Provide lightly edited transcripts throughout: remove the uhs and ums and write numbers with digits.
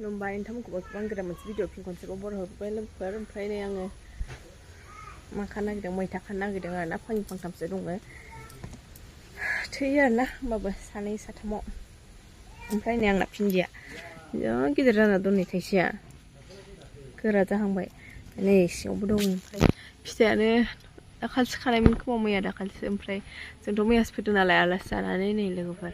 खुलुमबाय नोंथांमोनखौबो गोबां गोदान मोनसे भिडिअ फिन खनसेबाव बरायहरबाय लोगोफोर। ओमफ्राय नै आङो मा खानो नागिरदों, मैथा खानो नागिरदों आरोना। फांनै फांथामसो दङ, थोयो आरोना, होमबाबो सानै साथामाव। ओमफ्राय नै आंना भिन्दिया जा गिदिर जाना दं, नै थाइसेया गोरा जाहांबाय, नै सिङावबो दं। ओमफ्राय फिथाइयानो दाखालिसो खानायमोन खोमा, मैया दाखालिसो। ओमफ्राय जोंथ' मैयासो फैदों नालाय आलासि जानानै। नै लोगोफोर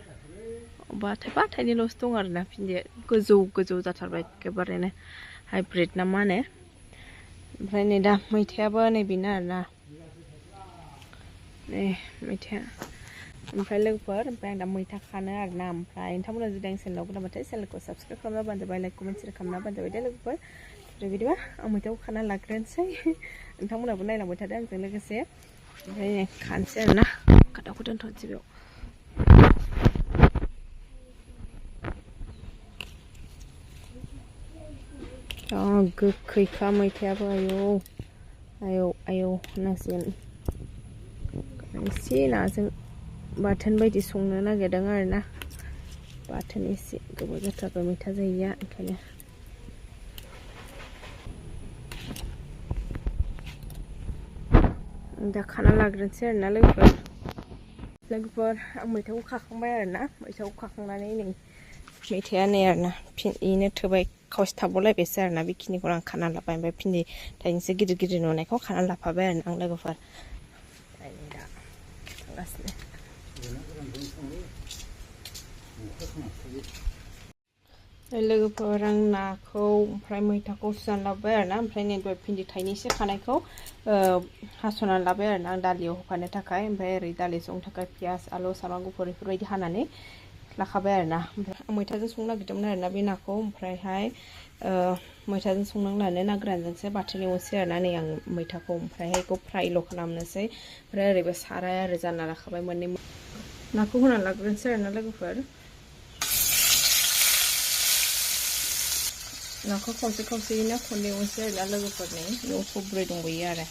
अबा थाइबा थाइनैल'सो दं आरोना भिन्दिया, गोजौ गोजौ जाथारबाय एखेबारेनो, हाइब्रिद ना मा होनो। ओमफ्राय नै दा मैथायाबो नै बेनो आरोना, नै मैथाया। ओमफ्राय लोगोफोर, ओमफ्राय आं दा मैथा खानो आरोना। ओमफ्राय नोंथांमोना जुदि आं चेनेलाव गोदानबाथाय चेनेलखौ साबसक्राइब खालामना होबानो जाबाय, लाइक कमेन्ट शेयार खालामना होबानो जाबाय दे लोगोफोर। ओमफ्राय बिदिबा आं मैथाखौ खाना लाग्रोनोसै, नोंथांमोनाबो नायलांबाय थादो आंजों लोगोसे। ओमफ्राय खानोसै आरोना, खादाखौ दोनथ'नोसै बेयाव। गोखैखा मैथायाबो, आयौ आयौ आयौ होनांसिगोन। एसे नाजों बाथोन बायदि संनो नागिरदों आरोना, बाथोन एसे गोबाव जाथारबाय मैथा जायैया, ओंखायनो। दा खाना लाग्रोनोसै आरोना लोगोफोर। आं मैथाखौ खाखांबाय आरोना, मैथाखौ खाखांनानै नै मैथाया नै आरोना इनो थोबाय, खावसे थाबावलायबायसो आरोना, बेखिनिखौ आं खाना लाबाय। ओमफ्राय भिन्दि थाइनैसो गिदिर गिदिर नुनायखौ खाना लाफाबाय आरोना आं लोगोफोर। दा थांगासिनो लोगोफोर, आं नाखौ ओमफ्राय मैथाखौ सुनानै लाबाय आरोना। ओमफ्राय नै दहाय भिन्दि थाइनैसो खानायखौ हास'नानै लाबाय आरोना आं दालियाव होफानो थाखाय। ओमफ्राय ओरै दालि संनो थाखाय पियास, आलु, सामब्राम गुफुर बेफोरबायदि हानानै लाखाबाय आरोना। ओमफ्राय आं मैथाजों संनो नागिरदोंमोन आरोना बे नाखौ। ओमफ्रायहाय मैथाजों संनांनानै ना गोरानजोंसो बाथोन एवनोसै आरोना नै आं मैथाखौ। ओमफ्रायहाय बेखौ फ्रायल' खालामनोसै। ओमफ्राय ओरैबो साराय आरो जानना लाखाबाय मोननै, नाखौ होनानै लाग्रोनोसै आरोना लोगोफोर। नाखौ खावसे खावसेयैनो खननै एवनोसै आरोना लोगोफोर। नै बेयाव खब्रै दंबायो आरो,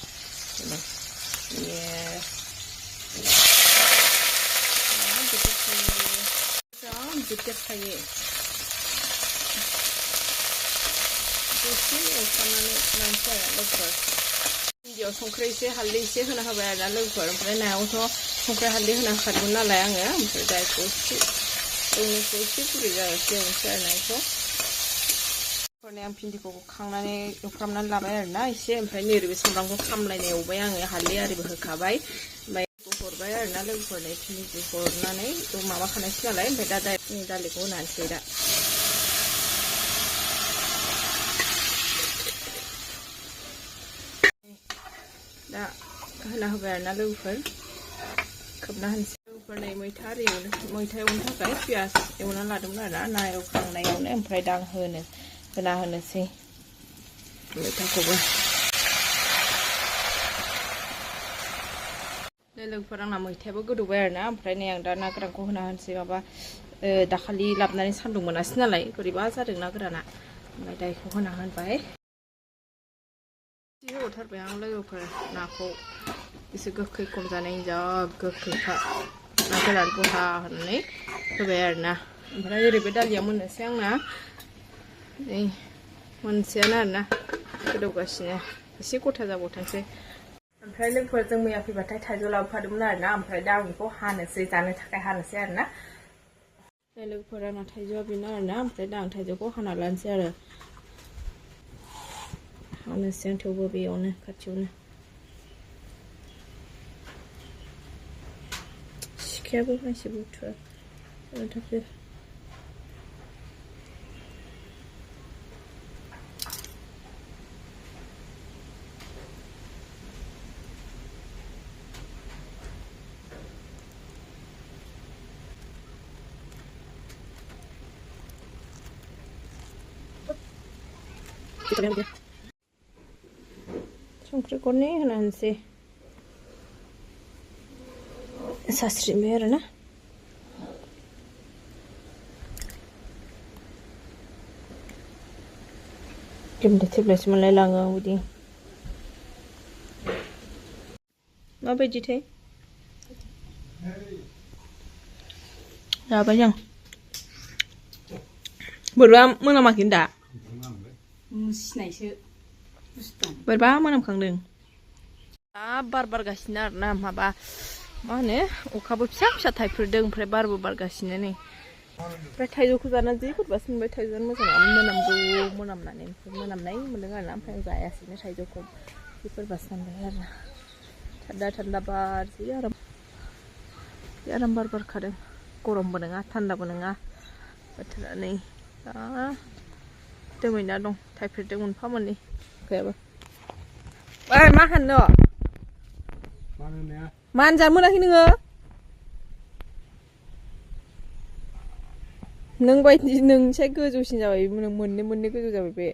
जोबथेबखायो एसे एवफ्रामनानै लानोसै आरो लोगोफोर। भिन्दियाव संख्रि एसे हालदै एसे होना होबाय आरोना लोगोफोर। ओमफ्राय नायावथ' संख्रि हालदै होना होखादोंमोन नालाय आङो। ओमफ्राय दा बेखौ एसे एवनोसै, एसे गुरै जाजासे एवनोसै आरोना बेखौ। आं भिन्दिखौ खांनानै एवफ्रामनानै लाबाय आरोना एसे। ओमफ्राय नै ओरैबो सामब्रामखौ खामलायनाय एवबाय आङो, हालदै आरिबो होखाबाय। ओमफ्राय हरबाय आरोना लोगोफोर, नै भिन्दिखौ हरनानै माबाखानायसै नालाय। ओमफ्राय दा दालिखौ होनानैसै दा होना होबाय आरोना लोगोफोर, खोबना होनोसै। लोगोफोर नै मैथा एवनो थाखाय पियास एवना लादोंमोन आरोना ना एवखांनायावनो। ओमफ्राय दा होना होनोसै मैथाखौबो। लोगोफोर, आंना मैथायाबो गोदौबाय आरोना। ओमफ्राय नै आं दा ना गोरानखौ होना होनोसै। माबा दाखालि लाबोनानै सान्दुं मोनासै नालाय, बोरैबा जादों ना गोराना। ओमफ्राय दा बेखौ होना होबाय। एसे होहरथारबाय आं लोगोफोर नाखौ, एसे गोखै खम जानायनि, जा गोखैखा ना गोरान गथा होनानै होबाय आरोना। ओमफ्राय ओरैबो दालिया मोननोसै आंना, नै मोनसेयानो आरोना, गोदौगासिनो, एसे गथा जाबावथोंसै। ओमफ्राय लोगोफोर, जों मैया फैबाथाय थाइजौ लाबोफादोंमोन आरोना। ओमफ्राय दा आं बेखौ हानोसै, जानो थाखाय हानोसै आरोना। लोगोफोर, आंना थाइजौआ बेनो आरोना। ओमफ्राय दा आं थाइजौखौ हाना लानोसै आरो, हानोसै आं थेवबो बेयावनो खाथियावनो। सिखायाबो मानसि बुथुआ थाखो। संख्रि गरनै होना होनोसै, सास्रिबाय आरोना। टेब्लेट टेब्लेटसो मोनलायलाङो आं बिदि। माबायदिथाय जाबाय जों, बोरैबा मोनामाखै दा। सिनायसो बुस्थुआ बोरैबा मोनामखांदों बार बारगासिनो आरो ना माबा मा होनो अखाबो फिसा फिसा थाइफ्रिदों ओमफ्राय बारबो बारगासिनो नै ओमफ्राय थाइजौखौ जाना जि बोरैबासो मोनबाय थाइजौआनो मोजां नङामोन मोनामनानै मोनामनाय मोनदों आरो ना ओमफ्राय आं जायासैनो थाइजौखौ जि बोरैबासो मोनबाय आरो थान्दा थान्दा बार जि आराम बार बारखादों गरमबो नङा थान्दाबो नङा बोथोरा नै दोमैना दं थाइफ्रिदों मोनफा मोननै अखायाबो ओइ मा हाननो मानो जानो मोनाखै नोङो नों बायदि नोंसाय गोजौसिन जाबाय मोननै गोजौ जाबाय बे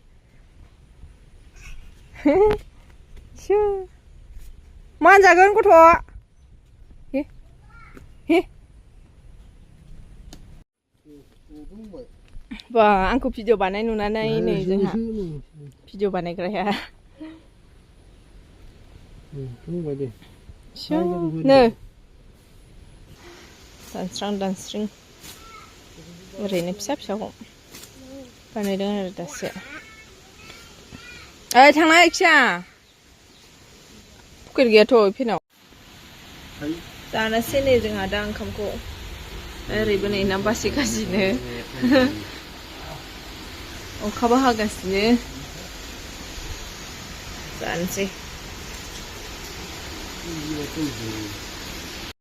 मानजागोन गथ' बा आंखौ भिडिअ बानाय नुनानै नै जोंहा भिडिअ बानायग्राया नै दानस्रां ओरैनो फिसा फिसाखौ बानायदों आरो दासो ओइ थांना खिया फुख्रि गैयाथ' फेनाव जानोसै नै जोंहा दा ओंखामखौ ओरैबो नै ना बासिगासिनो अखाबो हागासिनो जानोसै